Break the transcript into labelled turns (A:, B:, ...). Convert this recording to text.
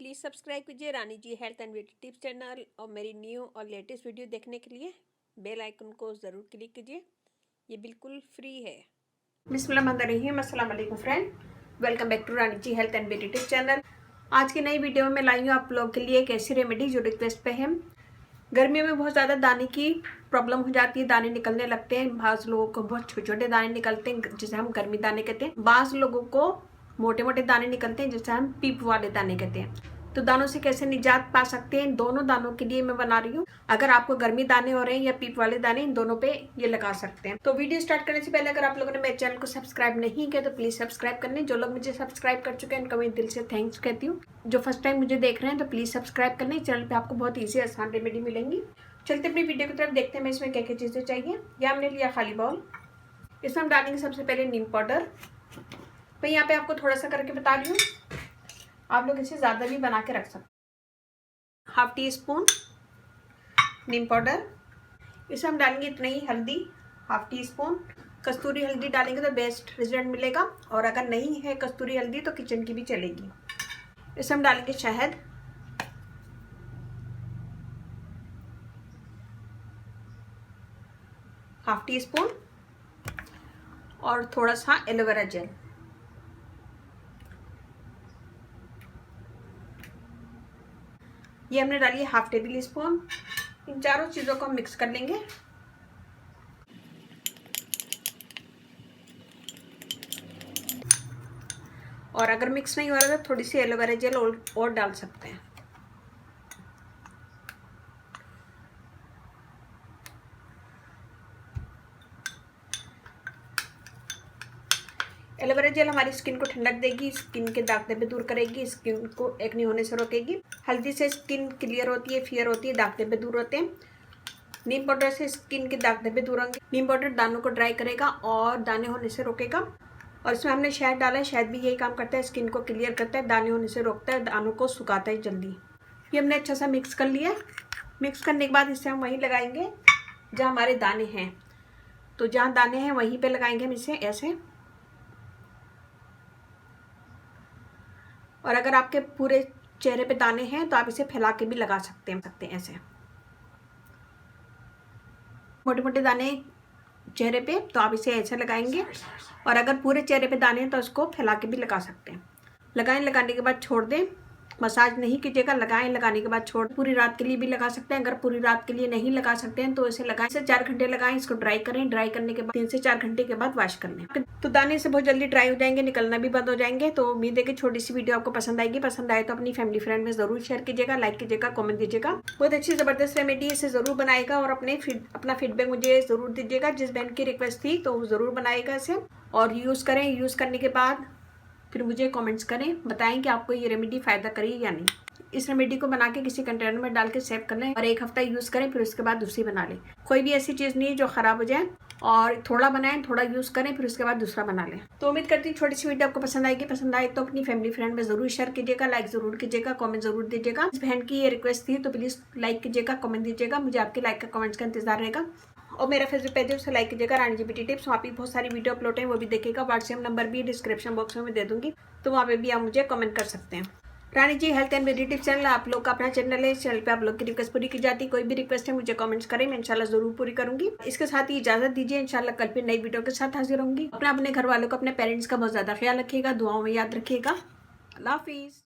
A: Please subscribe कीजिए Rani ji health and beauty tips channel और मेरी न्यू और लेटेस्ट वीडियो देखने के लिए बेल आइकन को ज़रूर क्लिक कीजिए। ये बिल्कुल फ्री है। बिस्मिल्लाहिर्रहमानिर्रहीम, अस्सलाम वालेकुम friend, welcome back to Rani ji health and beauty tips channel. आज की नई वीडियो में लाई हूँ आप लोग के लिए एक ऐसी रेमेडी जो रिक्वेस्ट पे है। गर्मियों में बहुत ज़्यादा दाने की प्रॉब्लम हो जाती है, दाने निकलने लगते हैं। बाज़ लोगों को बहुत छोटे छोटे दाने निकलते हैं जिसे हम गर्मी दाने कहते हैं। बाज़ लोगों को मोटे मोटे दाने निकलते हैं जिसे हम पीप वाले दाने कहते हैं। तो दानों से कैसे निजात पा सकते हैं, इन दोनों दानों के लिए मैं बना रही हूँ। अगर आपको गर्मी दाने हो रहे हैं या पीप वाले दाने, इन दोनों पे ये लगा सकते हैं। तो वीडियो स्टार्ट करने से पहले अगर आप लोगों ने मेरे चैनल को सब्सक्राइब नहीं किया तो प्लीज सब्सक्राइब करने। जो लोग मुझे सब्सक्राइब कर चुके हैं उनको मैं दिल से थैंक्स कहती हूँ। जो फर्स्ट टाइम मुझे देख रहे हैं तो प्लीज सब्सक्राइब करने। चैनल पे आपको बहुत ईजी आसान रेमेडी मिलेंगी। चलते अपनी वीडियो की तरफ, देखते हैं मैं इसमें क्या क्या चीज़ें चाहिए। यह हमने लिया खाली बाउल, इसमें हम डालेंगे सबसे पहले नीम पाउडर। मैं यहाँ पे आपको थोड़ा सा करके बता रही हूँ, आप लोग इसे ज़्यादा भी बना के रख सकते हैं। हाफ टी स्पून नीम पाउडर, इसमें हम डालेंगे इतनी ही हल्दी, हाफ टी स्पून। कस्तूरी हल्दी डालेंगे तो बेस्ट रिजल्ट मिलेगा, और अगर नहीं है कस्तूरी हल्दी तो किचन की भी चलेगी। इसमें हम डालेंगे शहद, हाफ टी स्पून, और थोड़ा सा एलोवेरा जेल। ये हमने डाली है हाफ टेबल स्पून। इन चारों चीज़ों को हम मिक्स कर लेंगे। और अगर मिक्स नहीं हो रहा तो थोड़ी सी एलोवेरा जेल और डाल सकते हैं। एलोवेरा जेल हमारी स्किन को ठंडक देगी, स्किन के दाग धब्बे दूर करेगी, स्किन को एक्ने होने से रोकेगी। हल्दी से स्किन क्लियर होती है, फेयर होती है, दाग धब्बे दूर होते हैं। नीम पाउडर से स्किन के दाग धब्बे दूर होंगे। नीम पाउडर दानों को ड्राई करेगा और दाने होने से रोकेगा। और इसमें हमने शहद डाला है, शहद भी यही काम करता है, स्किन को क्लियर करता है, दाने होने से रोकता है, दानों को सुखाता है जल्दी। ये हमने अच्छा सा मिक्स कर लिया। मिक्स करने के बाद इसे हम वहीं लगाएंगे जहाँ हमारे दाने हैं। तो जहाँ दाने हैं वहीं पे लगाएंगे हम इसे ऐसे। और अगर आपके पूरे चेहरे पे दाने हैं तो आप इसे फैला के भी लगा सकते हैं ऐसे। मोटे मोटे दाने चेहरे पे तो आप इसे ऐसे लगाएंगे, और अगर पूरे चेहरे पे दाने हैं तो उसको फैला के भी लगा सकते हैं। लगाने के बाद छोड़ दें, मसाज नहीं कीजिएगा, लगाने के बाद छोड़। पूरी रात के लिए भी लगा सकते हैं। अगर पूरी रात के लिए नहीं लगा सकते हैं तो इसे लगाएं, इसे 4 घंटे लगाएं। इसको ड्राई करें, ड्राई करने के बाद 3 से 4 घंटे के बाद वॉश कर लें। तो दाने से बहुत जल्दी ड्राई हो जाएंगे, निकलना भी बंद हो जाएंगे। तो उम्मीद है कि छोटी सी वीडियो आपको पसंद आएगी। पसंद आए तो अपनी फैमिली फ्रेंड में जरूर शेयर कीजिएगा, लाइक कीजिएगा, कॉमेंट दीजिएगा। बहुत अच्छी जबरदस्त रेमेडी, इसे जरूर बनाएगा और अपना फीडबैक मुझे जरूर दीजिएगा। जिस बहन की रिक्वेस्ट थी तो वो जरूर बनाएगा इसे, और यूज़ करें। यूज़ करने के बाद फिर मुझे कमेंट्स करें, बताएं कि आपको ये रेमेडी फ़ायदा करी या नहीं। इस रेमेडी को बना के किसी कंटेनर में डाल के सेव कर लें और 1 हफ्ता यूज़ करें, फिर उसके बाद दूसरी बना लें। कोई भी ऐसी चीज़ नहीं है जो ख़राब हो जाए, और थोड़ा बनाएं, थोड़ा यूज़ करें, फिर उसके बाद दूसरा बना लें। तो उम्मीद करती हूँ छोटी सी वीडियो आपको पसंद आएगी। पसंद आए तो अपनी फैमिली फ्रेंड में ज़रूर शेयर कीजिएगा, लाइक ज़रूर कीजिएगा, कॉमेंट ज़रूर दीजिएगा। इस बहन की ये रिक्वेस्ट थी तो प्लीज़ लाइक कीजिएगा, कॉमेंट दीजिएगा। मुझे आपके लाइक का कमेंट्स का इंतजार रहेगा। और मेरा फेसबुक पेज है, उसे लाइक कीजिएगा, रानी जी ब्यूटी टिप्स। वहाँ पे बहुत सारी वीडियो अपलोड है, वो भी देखिएगा। व्हाट्सएप नंबर भी डिस्क्रिप्शन बॉक्स में मैं दे दूँगी, तो वहाँ पे भी आप मुझे कमेंट कर सकते हैं। Rani ji health and beauty tips channel आप लोग का अपना चैनल है। इस चैनल पे आप लोग की रिक्वेस्ट पूरी की जाती है। कोई भी रिक्वेस्ट है मुझे कमेंट्स करें, मैं इंशाल्लाह जरूर पूरी करूंगी। इसके साथ ही इजाजत दीजिए, इंशाल्लाह कल फिर नई वीडियो के साथ हाजिर होंगी। अपने घर वालों को, अपने पेरेंट्स का बहुत ज़्यादा ख्याल रखिएगा, दुआओं में याद रखिएगा। अल्लाह हाफिज़।